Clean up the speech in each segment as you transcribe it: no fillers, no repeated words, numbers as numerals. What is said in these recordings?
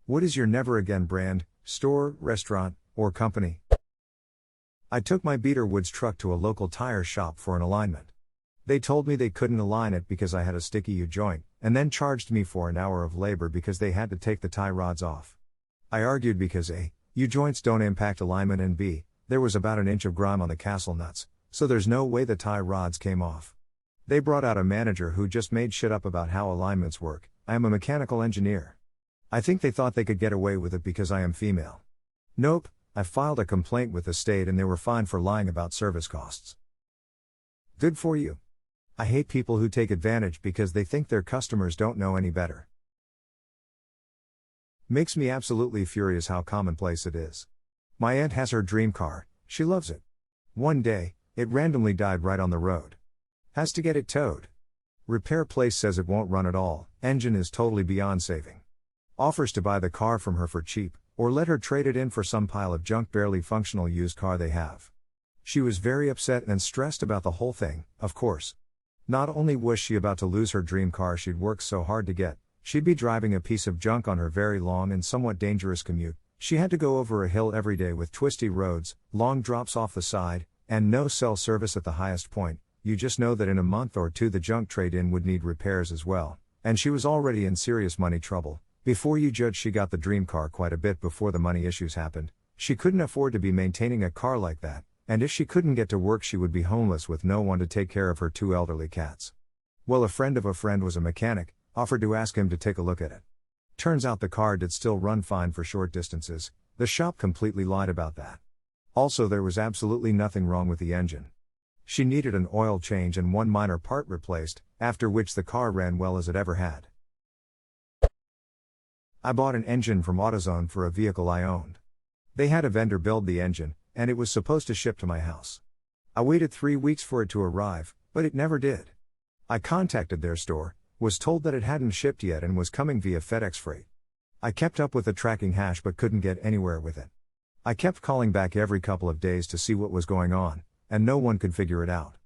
What is your never again brand, store, restaurant, or company? I took my Beater Woods truck to a local tire shop for an alignment. They told me they couldn't align it because I had a sticky U-joint, and then charged me for an hour of labor because they had to take the tie rods off. I argued because A, U-joints don't impact alignment, and B, there was about an inch of grime on the castle nuts, so there's no way the tie rods came off. They brought out a manager who just made shit up about how alignments work. I am a mechanical engineer. I think they thought they could get away with it because I am female. Nope, I filed a complaint with the state and they were fined for lying about service costs. Good for you. I hate people who take advantage because they think their customers don't know any better. Makes me absolutely furious how commonplace it is. My aunt has her dream car, she loves it. One day, it randomly died right on the road. Has to get it towed. Repair place says it won't run at all, engine is totally beyond saving. Offers to buy the car from her for cheap, or let her trade it in for some pile of junk barely functional used car they have. She was very upset and stressed about the whole thing, of course. Not only was she about to lose her dream car she'd worked so hard to get, she'd be driving a piece of junk on her very long and somewhat dangerous commute. She had to go over a hill every day with twisty roads, long drops off the side, and no cell service at the highest point. You just know that in a month or two the junk trade-in would need repairs as well, and she was already in serious money trouble. Before you judge, she got the dream car quite a bit before the money issues happened. She couldn't afford to be maintaining a car like that, and if she couldn't get to work she would be homeless with no one to take care of her two elderly cats. Well, a friend of a friend was a mechanic, offered to ask him to take a look at it. Turns out the car did still run fine for short distances. The shop completely lied about that. Also, there was absolutely nothing wrong with the engine. She needed an oil change and one minor part replaced, after which the car ran well as it ever had. I bought an engine from AutoZone for a vehicle I owned. They had a vendor build the engine, and it was supposed to ship to my house. I waited 3 weeks for it to arrive, but it never did. I contacted their store, was told that it hadn't shipped yet and was coming via FedEx freight. I kept up with the tracking hash but couldn't get anywhere with it. I kept calling back every couple of days to see what was going on, and no one could figure it out.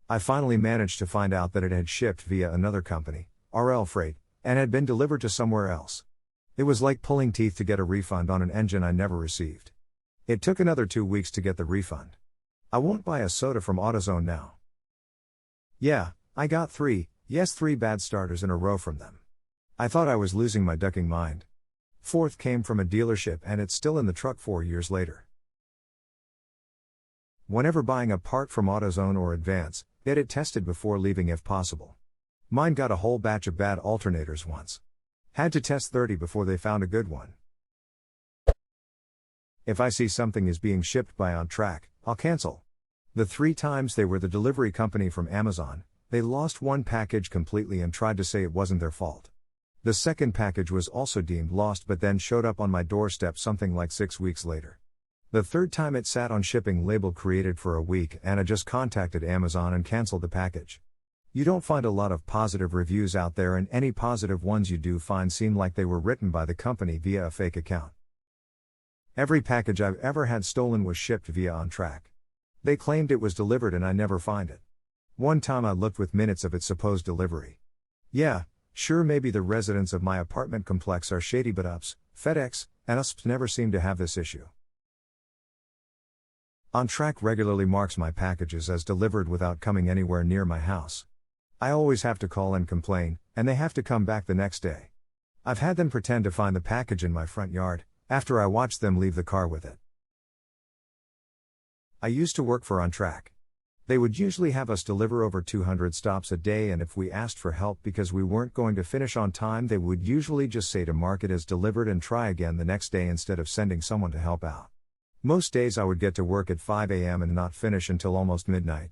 I finally managed to find out that it had shipped via another company, RL Freight, and had been delivered to somewhere else. It was like pulling teeth to get a refund on an engine I never received. It took another 2 weeks to get the refund. I won't buy a soda from AutoZone now. Yeah, I got 3 bad starters in a row from them. I thought I was losing my ducking mind. 4th came from a dealership and it's still in the truck 4 years later. Whenever buying a part from AutoZone or Advance, get it tested before leaving if possible. Mine got a whole batch of bad alternators once. Had to test 30 before they found a good one. If I see something is being shipped by On Track, I'll cancel. The 3 times they were the delivery company from Amazon, they lost one package completely and tried to say it wasn't their fault. The second package was also deemed lost but then showed up on my doorstep something like 6 weeks later. The 3rd time it sat on shipping label created for a week and I just contacted Amazon and canceled the package. You don't find a lot of positive reviews out there, and any positive ones you do find seem like they were written by the company via a fake account. Every package I've ever had stolen was shipped via On Track. They claimed it was delivered and I never find it. One time I looked with minutes of its supposed delivery. Yeah, sure, maybe the residents of my apartment complex are shady, but UPS, FedEx, and USPS never seem to have this issue. On Track regularly marks my packages as delivered without coming anywhere near my house. I always have to call and complain, and they have to come back the next day. I've had them pretend to find the package in my front yard, after I watched them leave the car with it. I used to work for On Track. They would usually have us deliver over 200 stops a day, and if we asked for help because we weren't going to finish on time, they would usually just say to mark it as delivered and try again the next day instead of sending someone to help out. Most days I would get to work at 5 a.m. and not finish until almost midnight.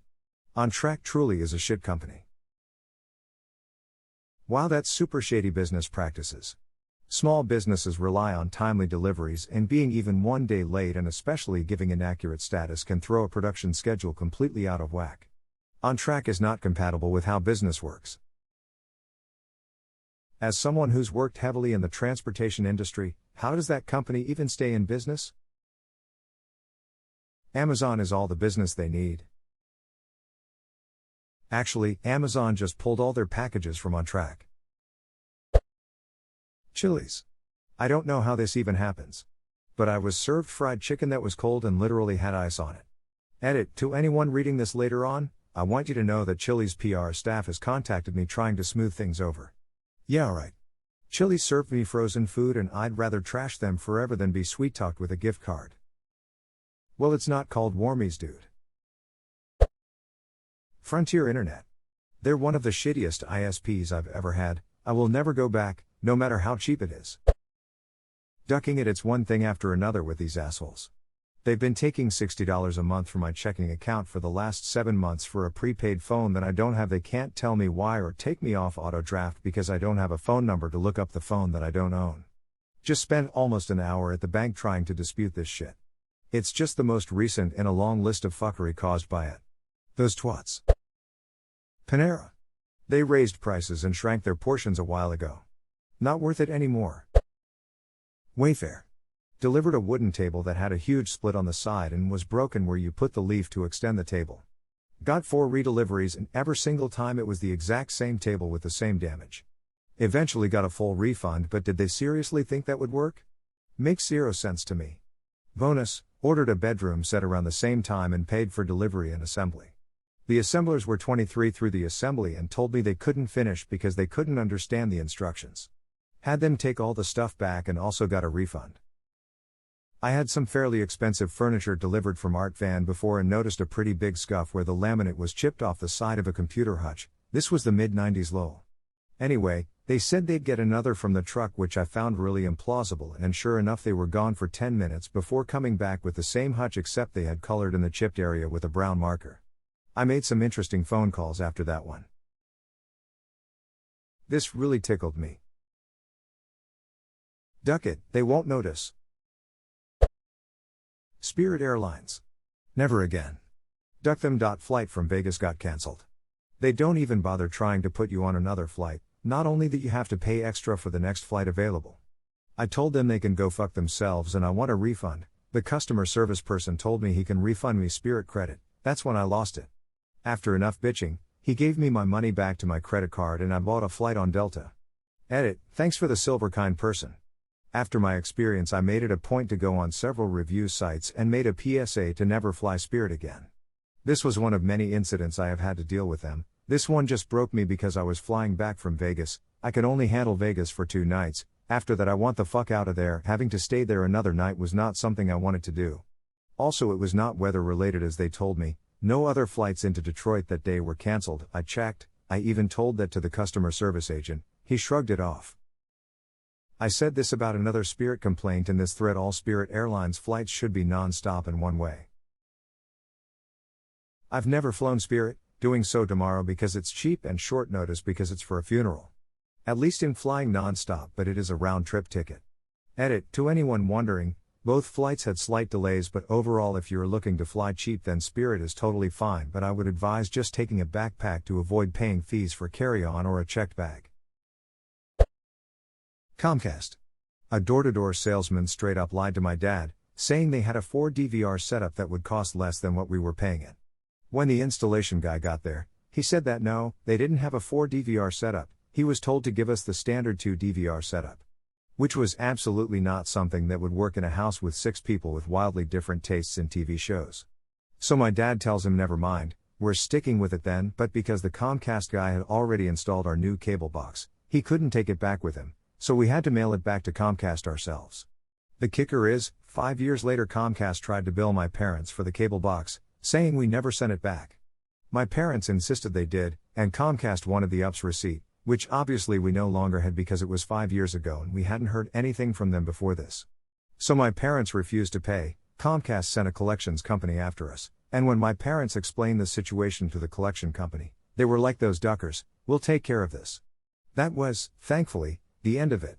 On Track truly is a shit company. Wow, that's super shady business practices. Small businesses rely on timely deliveries, and being even 1 day late and especially giving inaccurate status can throw a production schedule completely out of whack. On Track is not compatible with how business works. As someone who's worked heavily in the transportation industry, how does that company even stay in business? Amazon is all the business they need. Actually, Amazon just pulled all their packages from On Track. Chili's. I don't know how this even happens. But I was served fried chicken that was cold and literally had ice on it. Edit: to anyone reading this later on, I want you to know that Chili's PR staff has contacted me trying to smooth things over. Yeah, alright. Chili's served me frozen food and I'd rather trash them forever than be sweet-talked with a gift card. Well, it's not called Warmies, dude. Frontier Internet. They're one of the shittiest ISPs I've ever had. I will never go back, no matter how cheap it is. Ducking it, it's one thing after another with these assholes. They've been taking $60 a month from my checking account for the last 7 months for a prepaid phone that I don't have. They can't tell me why or take me off auto draft because I don't have a phone number to look up the phone that I don't own. Just spent almost an hour at the bank trying to dispute this shit. It's just the most recent in a long list of fuckery caused by it. Those twats. Panera. They raised prices and shrank their portions a while ago. Not worth it anymore. Wayfair. Delivered a wooden table that had a huge split on the side and was broken where you put the leaf to extend the table. Got 4 redeliveries and every single time it was the exact same table with the same damage. Eventually got a full refund, but did they seriously think that would work? Makes 0 sense to me. Bonus, ordered a bedroom set around the same time and paid for delivery and assembly. The assemblers were 23 through the assembly and told me they couldn't finish because they couldn't understand the instructions. Had them take all the stuff back and also got a refund. I had some fairly expensive furniture delivered from Art Van before and noticed a pretty big scuff where the laminate was chipped off the side of a computer hutch. This was the mid-90s lol. Anyway, they said they'd get another from the truck, which I found really implausible, and sure enough they were gone for 10 minutes before coming back with the same hutch, except they had colored in the chipped area with a brown marker. I made some interesting phone calls after that one. This really tickled me. Duck it, they won't notice. Spirit Airlines. Never again. Duck them. Flight from Vegas got cancelled. They don't even bother trying to put you on another flight, not only that you have to pay extra for the next flight available. I told them they can go fuck themselves and I want a refund. The customer service person told me he can refund me Spirit credit. That's when I lost it. After enough bitching, he gave me my money back to my credit card and I bought a flight on Delta. Edit: thanks for the silver, kind person. After my experience, I made it a point to go on several review sites and made a PSA to never fly Spirit again. This was one of many incidents I have had to deal with them. This one just broke me because I was flying back from Vegas. I could only handle Vegas for 2 nights. After that I want the fuck out of there. Having to stay there another night was not something I wanted to do. Also, it was not weather related, as they told me. No other flights into Detroit that day were cancelled. I checked. I even told that to the customer service agent. He shrugged it off. I said this about another Spirit complaint in this thread: all Spirit Airlines flights should be non-stop and one way. I've never flown Spirit, doing so tomorrow because it's cheap and short notice because it's for a funeral. At least in flying non-stop, but it is a round-trip ticket. Edit: to anyone wondering, both flights had slight delays, but overall if you're looking to fly cheap then Spirit is totally fine, but I would advise just taking a backpack to avoid paying fees for carry-on or a checked bag. Comcast. A door-to-door salesman straight up lied to my dad, saying they had a 4 DVR setup that would cost less than what we were paying it. When the installation guy got there, he said that no, they didn't have a 4 DVR setup, he was told to give us the standard 2 DVR setup. Which was absolutely not something that would work in a house with 6 people with wildly different tastes in TV shows. So my dad tells him never mind, we're sticking with it then, but because the Comcast guy had already installed our new cable box, he couldn't take it back with him. So we had to mail it back to Comcast ourselves. The kicker is, 5 years later Comcast tried to bill my parents for the cable box, saying we never sent it back. My parents insisted they did, and Comcast wanted the UPS receipt, which obviously we no longer had because it was 5 years ago and we hadn't heard anything from them before this. So my parents refused to pay. Comcast sent a collections company after us, and when my parents explained the situation to the collection company, they were like, those duckers, we'll take care of this. That was, thankfully, the end of it.